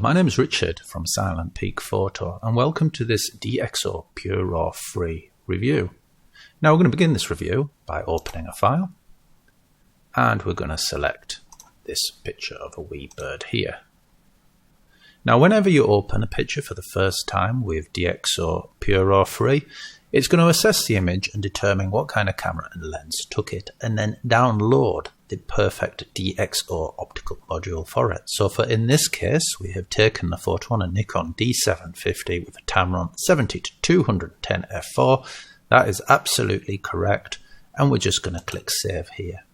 My name is Richard from Silent Peak Photo and welcome to this DxO PureRaw free review. Now we're going to begin this review by opening a file and we're going to select this picture of a wee bird here. Now whenever you open a picture for the first time with DxO PureRaw free, it's going to assess the image and determine what kind of camera and lens took it and then download the perfect DxO optical module for it. So in this case, we have taken the photo on a Nikon D750 with a Tamron 70-210 f4. That is absolutely correct, and we're just going to click Save here.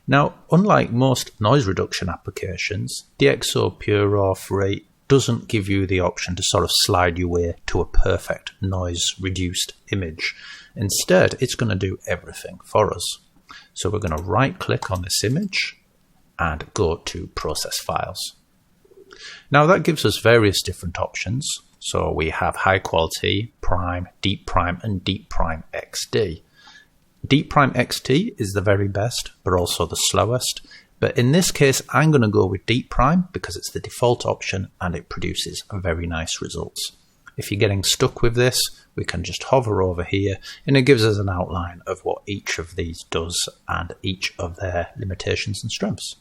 Now, unlike most noise reduction applications, DxO PureRaw free doesn't give you the option to sort of slide your way to a perfect noise reduced image. Instead, it's going to do everything for us. So we're going to right click on this image and go to Process Files. Now that gives us various different options. So we have high quality, prime, deep prime and deep prime XD. Deep prime XT is the very best, but also the slowest. But in this case, I'm going to go with deep prime because it's the default option and it produces very nice results. If you're getting stuck with this, we can just hover over here and it gives us an outline of what each of these does and each of their limitations and strengths.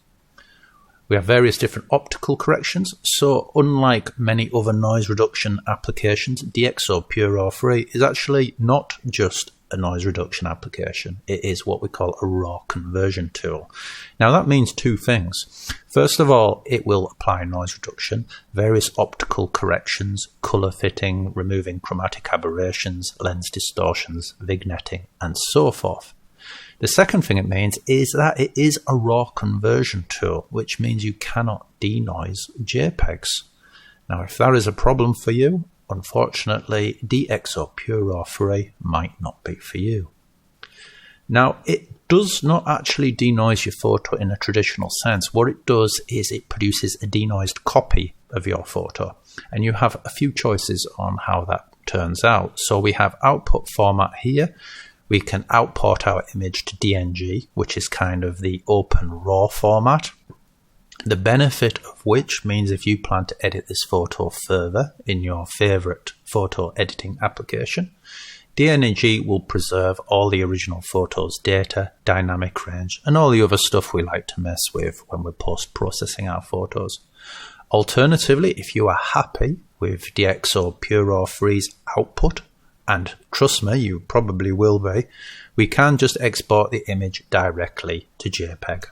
We have various different optical corrections, so unlike many other noise reduction applications, DxO PureRaw free is actually not just a noise reduction application. It is what we call a raw conversion tool. Now that means two things. First of all, it will apply noise reduction, various optical corrections, color fitting, removing chromatic aberrations, lens distortions, vignetting, and so forth. The second thing it means is that it is a raw conversion tool, which means you cannot denoise JPEGs. Now if that is a problem for you, unfortunately, DxO PureRaw free might not be for you. Now, it does not actually denoise your photo in a traditional sense. What it does is it produces a denoised copy of your photo, and you have a few choices on how that turns out. So we have output format here. We can output our image to DNG, which is kind of the open RAW format. The benefit of which means if you plan to edit this photo further in your favorite photo editing application, DNG will preserve all the original photos data, dynamic range, and all the other stuff we like to mess with when we're post-processing our photos. Alternatively, if you are happy with DxO PureRaw free's output, and trust me, you probably will be, we can just export the image directly to JPEG.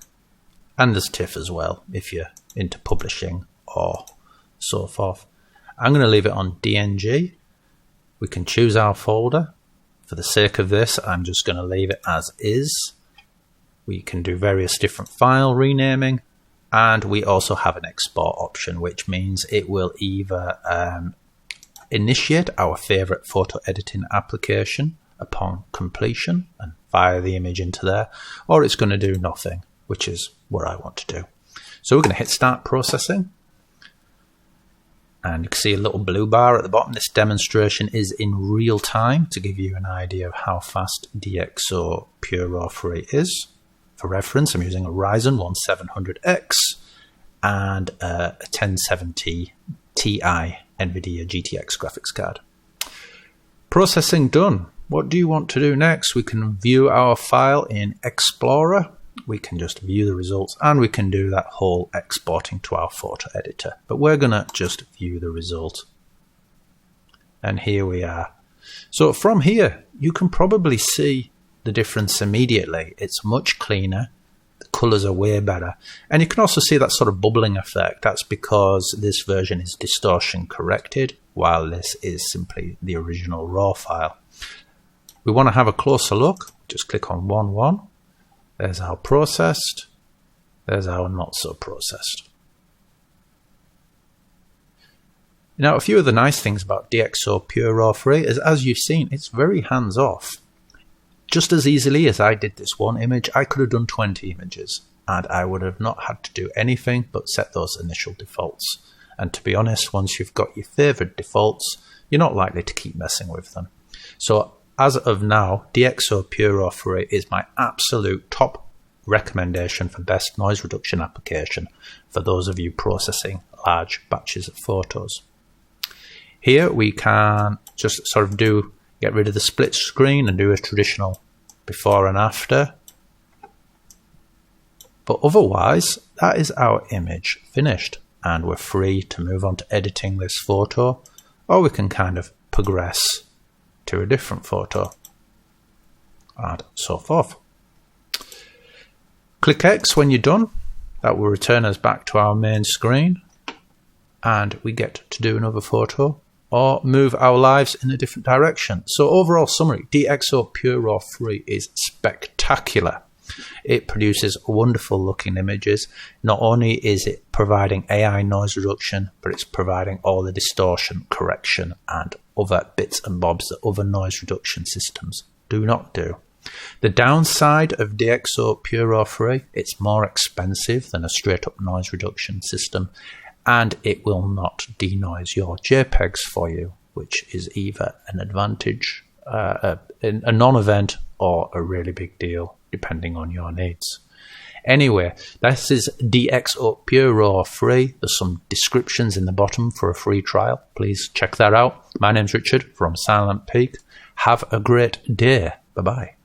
And there's TIFF as well, if you're into publishing or so forth. I'm going to leave it on DNG. We can choose our folder. For the sake of this, I'm just going to leave it as is. We can do various different file renaming. And we also have an export option, which means it will either initiate our favorite photo editing application upon completion and fire the image into there, or it's going to do nothing, which is what I want to do. So we're going to hit start processing, and you can see a little blue bar at the bottom. This demonstration is in real time to give you an idea of how fast DxO PureRaw free is. For reference, I'm using a Ryzen 1700X and a 1070 Ti NVIDIA GTX graphics card. Processing done. What do you want to do next? We can view our file in Explorer. We can just view the results and we can do that whole exporting to our photo editor. But we're going to just view the result. And here we are. So from here, you can probably see the difference immediately. It's much cleaner. The colors are way better. And you can also see that sort of bubbling effect. That's because this version is distortion corrected, while this is simply the original RAW file. We want to have a closer look. Just click on 1.1. There's our processed, there's our not so processed. Now a few of the nice things about DxO PureRaw free is, as you've seen, it's very hands off. Just as easily as I did this one image, I could have done 20 images and I would have not had to do anything but set those initial defaults. And to be honest, once you've got your favorite defaults, you're not likely to keep messing with them. So as of now, DxO PureRaw free is my absolute top recommendation for best noise reduction application for those of you processing large batches of photos. Here we can just sort of get rid of the split screen and do a traditional before and after. But otherwise, that is our image finished, and we're free to move on to editing this photo, or we can kind of progress to a different photo and so forth. Click X when you're done. That will return us back to our main screen, and we get to do another photo or move our lives in a different direction. So overall summary, DxO PureRaw 3 is spectacular. It produces wonderful looking images. Not only is it providing AI noise reduction, but it's providing all the distortion, correction, and other bits and bobs that other noise reduction systems do not do. The downside of DxO PureRaw 3, it's more expensive than a straight up noise reduction system, and it will not denoise your JPEGs for you, which is either an advantage, a non-event, or a really big deal, depending on your needs. Anyway, this is DxO PureRaw 3. There's some descriptions in the bottom for a free trial. Please check that out. My name's Richard from Silent Peak. Have a great day. Bye-bye.